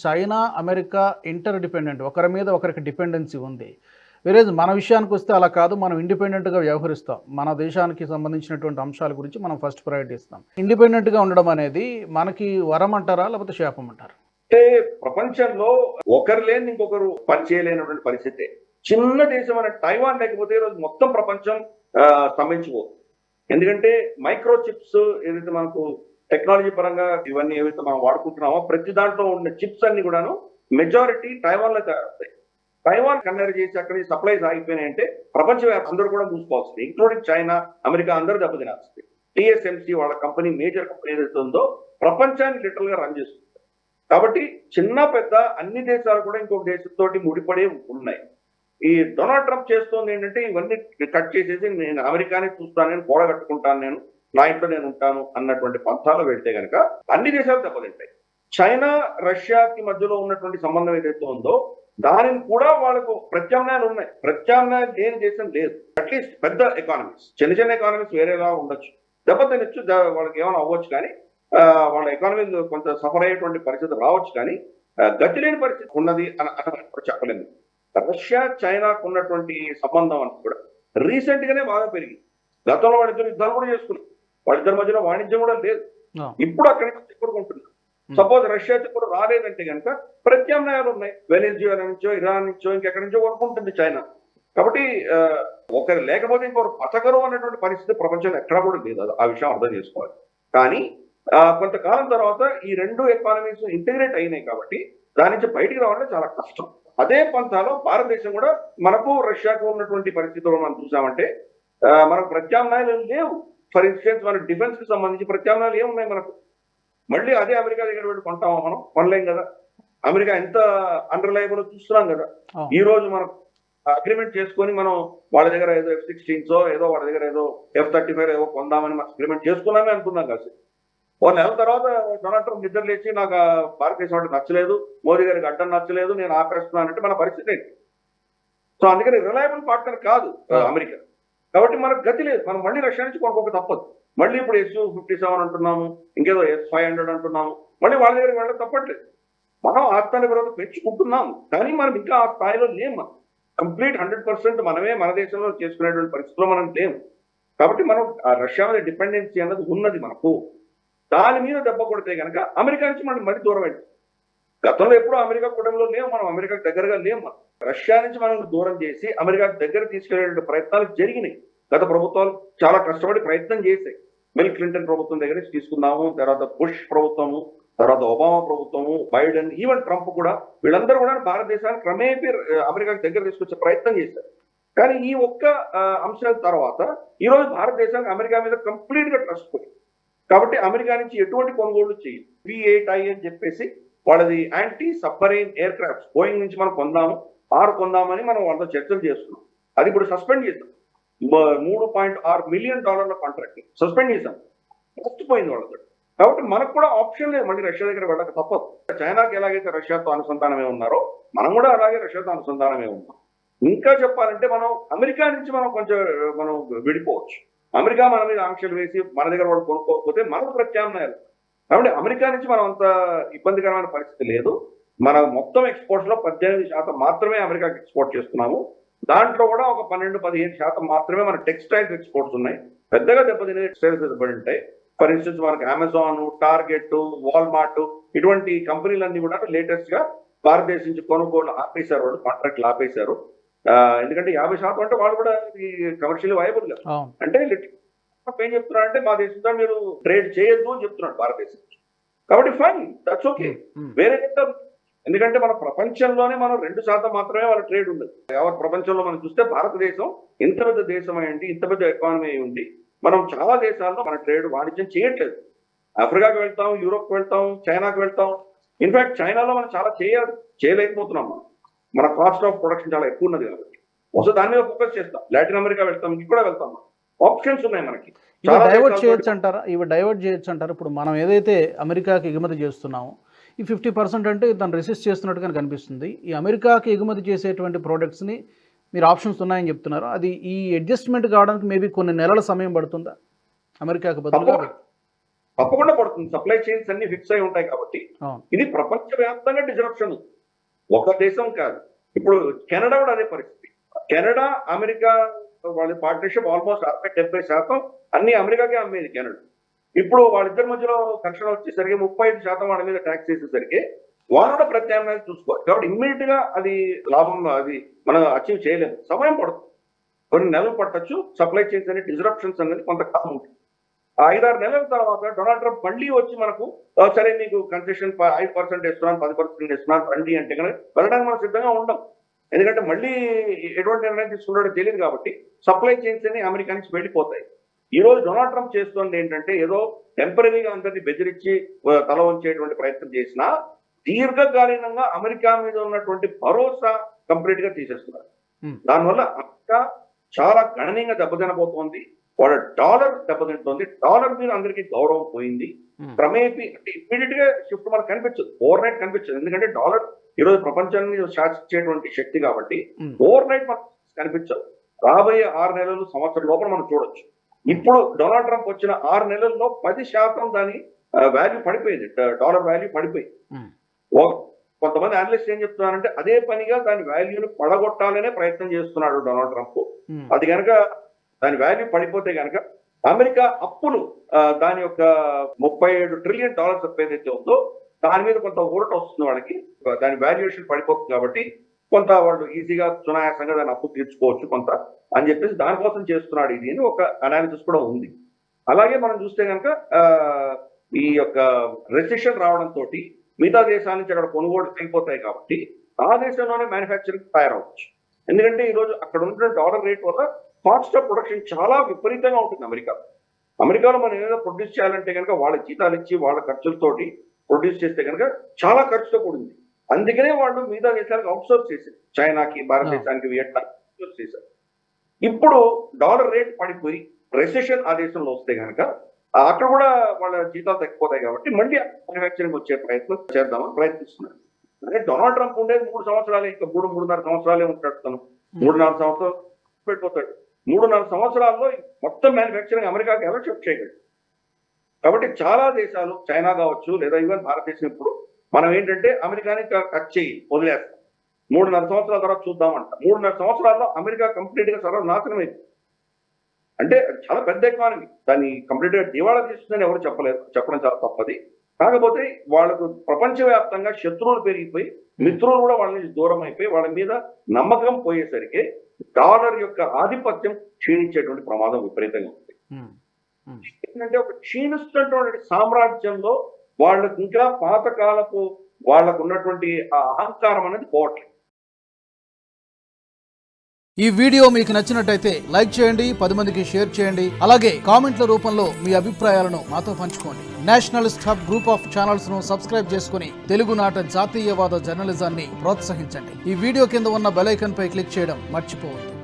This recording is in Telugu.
China, America inter dependent. ఒకరి మీద ఒకరికి డిపెండెన్సీ ఉంది. వేరేజ్ మన విషయానికి వస్తే అలా కాదు. మనం ఇండిపెండెంట్‌గా వ్యవహరిస్తాం. మన దేశానికి సంబంధించినటువంటి అంశాల గురించి మనం ఫస్ట్ ప్రయారిటీ ఇస్తాం. ఇండిపెండెంట్‌గా ఉండడం అనేది మనకి వరం అంటారా? లేకపోతే శాపం అంటారా? అంటే ప్రపంచంలో ఒకరు లేని ఇంకొకరు పనిచేయలేనటువంటి పరిస్థితే. చిన్న దేశం అనే టైవాన్ లేకపోతే ఈరోజు మొత్తం ప్రపంచం స్తంభించిపోతుంది. ఎందుకంటే మైక్రో చిప్స్ ఏదైతే మనకు టెక్నాలజీ పరంగా ఇవన్నీ ఏవైతే మనం వాడుకుంటున్నామో ప్రతి దాంట్లో ఉన్న చిప్స్ అన్ని కూడాను మెజారిటీ టైవాన్ లో తయారవుతాయి. టైవాన్ కన్నెర చేసి అక్కడ సప్లైస్ ఆగిపోయినాయంటే ప్రపంచవ్యాప్తంగా అందరూ కూడా మూసుకోవాల్సింది, ఇంక్లూడింగ్ చైనా, అమెరికా అందరూ దెబ్బతినాల్సింది. టీఎస్ఎంసీ వాళ్ళ కంపెనీ, మేజర్ కంపెనీ ఏదైతే ఉందో ప్రపంచాన్ని లిటరల్ గా రన్ చేస్తుంది. కాబట్టి చిన్న పెద్ద అన్ని దేశాలు కూడా ఇంకొక దేశంతో ముడిపడి ఉన్నాయి. ఈ డొనాల్డ్ ట్రంప్ చేస్తోంది ఏంటంటే ఇవన్నీ కట్ చేసేసి నేను అమెరికానే చూస్తాను, నేను గోడ కట్టుకుంటాను, నేను నా ఇంట్లో నేను ఉంటాను అన్నటువంటి పంథాలో వెళ్తే కనుక అన్ని దేశాలు దెబ్బతింటాయి. చైనా, రష్యాకి మధ్యలో ఉన్నటువంటి సంబంధం ఏదైతే ఉందో దానిని కూడా వాళ్ళకు ప్రత్యామ్నాయాలు ఉన్నాయి. ప్రత్యామ్నాయం లేని దేశం లేదు. అట్లీస్ట్ పెద్ద ఎకానమీస్, చిన్న చిన్న ఎకానమీస్ వేరేలా ఉండొచ్చు, దెబ్బతినొచ్చు, వాళ్ళకి ఏమైనా అవ్వచ్చు, కానీ వాళ్ళ ఎకానమీ కొంత సఫర్ అయ్యేటువంటి పరిస్థితి రావచ్చు, కానీ గతి లేని పరిస్థితి ఉన్నది అని చెప్పలేదు. రష్యా, చైనాకు ఉన్నటువంటి సంబంధం అని కూడా రీసెంట్ గానే బాగా పెరిగింది. గతంలో వాళ్ళిద్దరు యుద్ధాలు కూడా చేసుకున్నారు, వాళ్ళిద్దరి మధ్యలో వాణిజ్యం కూడా లేదు. ఇప్పుడు అక్కడి నుంచి చిక్కుకుంటున్నారు. సపోజ్ రష్యా చిక్కుడు రాలేదంటే కనుక ప్రత్యామ్నాయాలు ఉన్నాయి. వెనిజువేలా నుంచో, ఇరాన్ నుంచో, ఇంకెక్కడి నుంచో కొనుక్కుంటుంది చైనా. కాబట్టి ఒకరు లేకపోతే ఇంకొకరు బతకరు అన్నటువంటి పరిస్థితి ప్రపంచంలో ఎక్కడా కూడా లేదు. ఆ విషయం అర్థం చేసుకోవాలి. కానీ కొంతకాలం తర్వాత ఈ రెండు ఎకానమీస్ ఇంటిగ్రేట్ అయినాయి కాబట్టి దాని నుంచి బయటికి రావాలంటే చాలా కష్టం. అదే పంథాలో భారతదేశం కూడా మనకు రష్యాకు ఉన్నటువంటి పరిస్థితుల్లో మనం చూసామంటే మనకు ప్రత్యామ్నాయాలు లేవు. ఫర్ ఇన్స్టెన్స్ మన డిఫెన్స్ కి సంబంధించి ప్రత్యామ్నాయాలు ఏమున్నాయి మనకు? మళ్ళీ అదే అమెరికా దగ్గర వెళ్ళి కొంటామా? మనం కొనలేం కదా. అమెరికా ఎంత అన్రిలయబుల్ చూస్తున్నాం కదా. ఈ రోజు మనం అగ్రిమెంట్ చేసుకొని మనం వాళ్ళ దగ్గర ఏదో F-16 ఏదో వాళ్ళ దగ్గర ఏదో F-35 ఏదో కొందామని మనం అగ్రిమెంట్ చేసుకున్నామే అనుకున్నాం కదా. ఓ నెల తర్వాత డొనాల్డ్ ట్రంప్ నిద్ర లేచి నాకు భారతదేశం అంటే నచ్చలేదు, మోదీ గారికి అడ్డం నచ్చలేదు, నేను ఆపేస్తున్నానంటే మన పరిస్థితి ఏంటి? సో అందుకని రిలయబుల్ పార్ట్నర్ కాదు అమెరికా. కాబట్టి మనకు గతి లేదు, మనం మళ్ళీ రష్యా నుంచి కొనుక్కోక తప్పదు. మళ్ళీ ఇప్పుడు Su-57 అంటున్నాము, ఇంకేదో S-500 అంటున్నాము, మళ్ళీ వాళ్ళ దగ్గరికి వెళ్ళడం తప్పట్లేదు. మనం ఆత్మనిర్భరత పెంచుకుంటున్నాము, కానీ మనం ఇంకా ఆ స్థాయిలో లేము. మనం కంప్లీట్ 100% మనమే మన దేశంలో చేసుకునేటువంటి పరిస్థితిలో మనం లేము. కాబట్టి మనం ఆ రష్యా మీద డిపెండెన్సీ అన్నది ఉన్నది మనకు. దాని మీద దెబ్బ కొడితే కనుక అమెరికా నుంచి మనం మరీ దూరం వెళ్ళి, గతంలో ఎప్పుడూ అమెరికా కూటమిలో లేవు, మనం అమెరికాకు దగ్గరగా లేము. మనం రష్యా నుంచి మనం దూరం చేసి అమెరికాకు దగ్గర తీసుకెళ్లే ప్రయత్నాలు జరిగినాయి. గత ప్రభుత్వాలు చాలా కష్టపడి ప్రయత్నం చేశాయి. బిల్ క్లింటన్ ప్రభుత్వం దగ్గర నుంచి తీసుకున్నాము, తర్వాత బుష్ ప్రభుత్వము, తర్వాత ఒబామా ప్రభుత్వము, బైడెన్, ఈవెన్ ట్రంప్ కూడా, వీళ్ళందరూ కూడా భారతదేశాన్ని క్రమేపీ అమెరికాకు దగ్గర తీసుకొచ్చే ప్రయత్నం చేశారు. కానీ ఈ ఒక్క అంశాల తర్వాత ఈ రోజు భారతదేశానికి అమెరికా మీద కంప్లీట్ గా ట్రస్ట్ పోయింది. కాబట్టి అమెరికా నుంచి ఎటువంటి కొనుగోళ్లు చేయదు. P-8I అని చెప్పేసి వాళ్ళది anti submarine air crafts Boeing నుంచి మనం కొందామని మనం వాళ్ళతో చర్చలు చేస్తున్నాం. అది ఇప్పుడు సస్పెండ్ చేద్దాం. $3.6 మిలియన్ కాంట్రాక్ట్ సస్పెండ్ చేశాం, పోయింది వాళ్ళతో. కాబట్టి మనకు కూడా ఆప్షన్ లేదు, మళ్ళీ రష్యా దగ్గర వెళ్ళక తప్పదు. చైనాకి ఎలాగైతే రష్యాతో అనుసంధానమే ఉన్నారో మనం కూడా అలాగే రష్యాతో అనుసంధానమే ఉన్నాం. ఇంకా చెప్పాలంటే మనం అమెరికా నుంచి మనం విడిపోవచ్చు. అమెరికా మన మీద ఆంక్షలు వేసి మన దగ్గర వాళ్ళు కొనుక్కోకపోతే మనకు ప్రత్యామ్నాయాలు. కాబట్టి అమెరికా నుంచి మనం అంత ఇబ్బందికరమైన పరిస్థితి లేదు. మన మొత్తం ఎక్స్పోర్ట్స్ లో 18% మాత్రమే అమెరికాకి ఎక్స్పోర్ట్ చేస్తున్నాము. దాంట్లో కూడా ఒక 12-15% మాత్రమే మన టెక్స్టైల్స్ ఎక్స్పోర్ట్స్ ఉన్నాయి. పెద్దగా దెబ్బతినే టెక్స్టైల్స్ దెబ్బతి ఉంటాయి. ఫర్ ఇన్స్టెన్స్ మనకు అమెజాన్, టార్గెట్, వాల్మార్ట్ ఇటువంటి కంపెనీలన్నీ కూడా లేటెస్ట్ గా భారతదేశం నుంచి కొనుగోలు ఆపేశారు, వాళ్ళు కాంట్రాక్ట్లు ఆపేశారు. ఎందుకంటే 50% అంటే వాళ్ళు కూడా ఈ కమర్షియల్ వైబుల్ గా, అంటే ఏం చెప్తున్నారు అంటే మా దేశంతో మీరు ట్రేడ్ చేయొద్దు అని చెప్తున్నాడు భారతదేశం. కాబట్టి ఫైన్, దట్స్ ఓకే, వేరే చెప్తాం. ఎందుకంటే మన ప్రపంచంలోనే మనం 2% మాత్రమే వాళ్ళ ట్రేడ్ ఉండదు. యావత్ ప్రపంచంలో మనం చూస్తే భారతదేశం ఇంత పెద్ద దేశం అయ్యండి, ఇంత పెద్ద ఎకానమీ అయి ఉండి మనం చాలా దేశాల్లో మన ట్రేడ్ వాణిజ్యం చేయట్లేదు. ఆఫ్రికాకి వెళ్తాం, యూరోప్కి వెళ్తాం, చైనాకి వెళ్తాం. ఇన్ఫాక్ట్ చైనాలో మనం చాలా చేయలేకపోతున్నాం. మన కాస్ట్ ఆఫ్ ప్రొడక్షన్ చాలా ఎక్కువ ఉన్నది కాబట్టి ఒకసారి దాని మీద ఫోకస్ చేస్తాం. లాటిన్ అమెరికా వెళ్తాం, ఇంక కూడా వెళ్తాం. ఆప్షన్స్ ఉన్నాయి మనకి. డైవర్ట్ చేయొచ్చు అంటారా? డైవర్ట్ చేయొచ్చు అంటారు. ఇప్పుడు మనం ఏదైతే అమెరికాకి ఎగుమతి చేస్తున్నామో ఈ 50% అంటే దాన్ని రెసిస్ట్ చేస్తున్నట్టుగా కనిపిస్తుంది. ఈ అమెరికాకి ఎగుమతి చేసేటువంటి ప్రోడక్ట్స్ని మీరు ఆప్షన్స్ ఉన్నాయని చెప్తున్నారు. అది ఈ అడ్జస్ట్మెంట్ కావడానికి మేబీ కొన్ని నెలల సమయం పడుతుందా అమెరికాకి బదులుగా? తప్పకుండా పడుతుంది. సప్లై చైన్స్ అన్ని ఫిక్స్ అయి ఉంటాయి కాబట్టి అవును. ఇది ప్రపంచవ్యాప్తంగా డిస్రప్షన్. ఒక దేశం కాదు. ఇప్పుడు కెనడా కూడా అదే పరిస్థితి. కెనడా అమెరికా వాళ్ళ పార్ట్నర్షిప్ ఆల్మోస్ట్ 60-70% అన్ని అమెరికాకే అమ్మేది కెనడా. ఇప్పుడు వాళ్ళిద్దరి మధ్యలో ఘర్షణ వచ్చేసరికి 35% వాళ్ళ మీద ట్యాక్స్ వేసేసరికి వాళ్ళు కూడా ప్రత్యామ్నాయం చూసుకోవాలి. కాబట్టి ఇమ్మీడియట్ గా అది లాభం అది మనం అచీవ్ చేయలేము. సమయం పడుతుంది, కొన్ని నెలలు పట్టొచ్చు. సప్లై చైన్స్ అనే డిస్రప్షన్స్ అనేది కొంతకాలం ఉంటుంది. 5-6 నెలల తర్వాత డొనాల్డ్ ట్రంప్ మళ్ళీ వచ్చి మనకు సరే మీకు కన్సెషన్ 5% ఇస్తున్నాను, 10% ఇస్తున్నాను రండి అంటే కనుక వెళ్ళడానికి మనం సిద్ధంగా ఉండం. ఎందుకంటే మళ్ళీ ఎటువంటి నిర్ణయం తీసుకున్నాడో తెలియదు కాబట్టి సప్లై చైన్స్ అని అమెరికా నుంచి వెళ్ళిపోతాయి. ఈ రోజు డొనాల్డ్ ట్రంప్ చేస్తుంది ఏంటంటే ఏదో టెంపరీగా అందరినీ బెదిరించి తల వంచేటువంటి ప్రయత్నం చేసినా దీర్ఘకాలీనంగా అమెరికా మీద ఉన్నటువంటి భరోసా కంప్లీట్ గా తీసేస్తున్నారు. దానివల్ల అమెరికా చాలా గణనీయంగా దెబ్బతినబోతోంది. వాళ్ళ డాలర్ దెబ్బతింటుంది. డాలర్ మీద అందరికీ గౌరవం పోయింది. క్రమేపీ అంటే ఇమ్మీడియట్ గా షిఫ్ట్ మనకు కనిపించదు, ఓవర్ నైట్ కనిపించదు. ఎందుకంటే డాలర్ ఈ రోజు ప్రపంచాన్ని శాసించేటువంటి శక్తి కాబట్టి ఓవర్ నైట్ మనకు కనిపించదు. రాబోయే 6 నెలలు సంవత్సరం లోపల మనం చూడొచ్చు. ఇప్పుడు డొనాల్డ్ ట్రంప్ వచ్చిన 6 నెలల్లో 10% దాని వాల్యూ పడిపోయింది. డాలర్ వాల్యూ పడిపోయింది. కొంతమంది అనలిస్ట్ ఏం చెప్తున్నారంటే అదే పనిగా దాని వాల్యూని పడగొట్టాలనే ప్రయత్నం చేస్తున్నాడు డొనాల్డ్ ట్రంప్. అది కనుక దాని వాల్యూ పడిపోతే కనుక అమెరికా అప్పులు దాని యొక్క $37 ట్రిలియన్ ఏదైతే ఉందో దాని మీద కొంత ఊరట వస్తుంది వాళ్ళకి. దాని వాల్యుయేషన్ పడిపోతుంది కాబట్టి కొంత వాళ్ళు ఈజీగా సునాయాసంగా దాని అప్పు తీర్చుకోవచ్చు కొంత అని చెప్పేసి దానికోసం చేస్తున్నాడు ఇది అని ఒక అనాలిసిస్ కూడా ఉంది. అలాగే మనం చూస్తే కనుక ఈ యొక్క రెసిషన్ రావడంతో మిగతా దేశాల నుంచి అక్కడ కొనుగోలు అయిపోతాయి కాబట్టి ఆ దేశంలోనే మ్యానుఫ్యాక్చరింగ్ తయారవచ్చు. ఎందుకంటే ఈ రోజు అక్కడ ఉన్న డాలర్ రేట్ వల్ల కాస్ట్ ఆఫ్ ప్రొడక్షన్ చాలా విపరీతంగా ఉంటుంది అమెరికాలో మనం ఏదైనా ప్రొడ్యూస్ చేయాలంటే కనుక వాళ్ళ జీతాలు ఇచ్చి వాళ్ళ ఖర్చులతోటి ప్రొడ్యూస్ చేస్తే కనుక చాలా ఖర్చుతో కూడింది. అందుకనే వాళ్ళు మిగతా దేశాలకు అవుట్సోర్స్ చేశారు. చైనాకి, భారతదేశానికి, వియట్నాం అవుట్సోర్స్ చేశారు. ఇప్పుడు డాలర్ రేట్ పడిపోయి రెసెషన్ ఆ దేశంలో వస్తే కనుక అక్కడ కూడా వాళ్ళ జీతాలు తగ్గిపోతాయి కాబట్టి మళ్ళీ మ్యానుఫ్యాక్చరింగ్ వచ్చే ప్రయత్నం చేద్దామని ప్రయత్నిస్తున్నారు. అంటే డొనాల్డ్ ట్రంప్ ఉండేది 3 సంవత్సరాలే, ఇంకా 3-3.5 సంవత్సరాలే ఉంటాడు. తను 3-4 సంవత్సరాలు పెట్టిపోతాడు. 3-4 సంవత్సరాల్లో మొత్తం మ్యానుఫ్యాక్చరింగ్ అమెరికాకి ఎలా షిఫ్ట్ చేయగలడు. కాబట్టి చాలా దేశాలు, చైనా కావచ్చు లేదా ఈవెన్ భారతదేశం, ఇప్పుడు మనం ఏంటంటే అమెరికాని కట్ చేయి వదిలేస్తాం, 3.5 సంవత్సరాల తర్వాత చూద్దామంట. 3.5 సంవత్సరాల్లో అమెరికా కంప్లీట్ గా సర్వనాశనం అయిపోయింది. అంటే చాలా పెద్ద ఎకానమీ, దాన్ని కంప్లీట్ గా దివాళా తీస్తుందని ఎవరు చెప్పలేరు, చెప్పడం చాలా తప్పది. కాకపోతే వాళ్ళకు ప్రపంచవ్యాప్తంగా శత్రువులు పెరిగిపోయి మిత్రులు కూడా వాళ్ళ నుంచి దూరం అయిపోయి వాళ్ళ మీద నమ్మకం పోయేసరికి డాలర్ యొక్క ఆధిపత్యం క్షీణించేటువంటి ప్రమాదం విపరీతంగా ఉంది. ఏంటంటే ఒక క్షీణిస్తున్నటువంటి సామ్రాజ్యంలో వాళ్ళకు ఇంకా పాతకాలపు వాళ్ళకు ఉన్నటువంటి ఆ అహంకారం అనేది పోవట్లేదు. ఈ వీడియో మీకు నచ్చినట్టయితే లైక్ చేయండి, 10 మందికి షేర్ చేయండి. అలాగే కామెంట్ల రూపంలో మీ అభిప్రాయాలను మాతో పంచుకోండి. Nationalist hub group of channels ను సబ్స్క్రైబ్ చేసుకుని తెలుగునాట జాతీయవాద జర్నలిజాన్ని ప్రోత్సహించండి. ఈ వీడియో కింద ఉన్న బెల్ ఐకాన్ పై క్లిక్ చేయడం మర్చిపోవద్దు.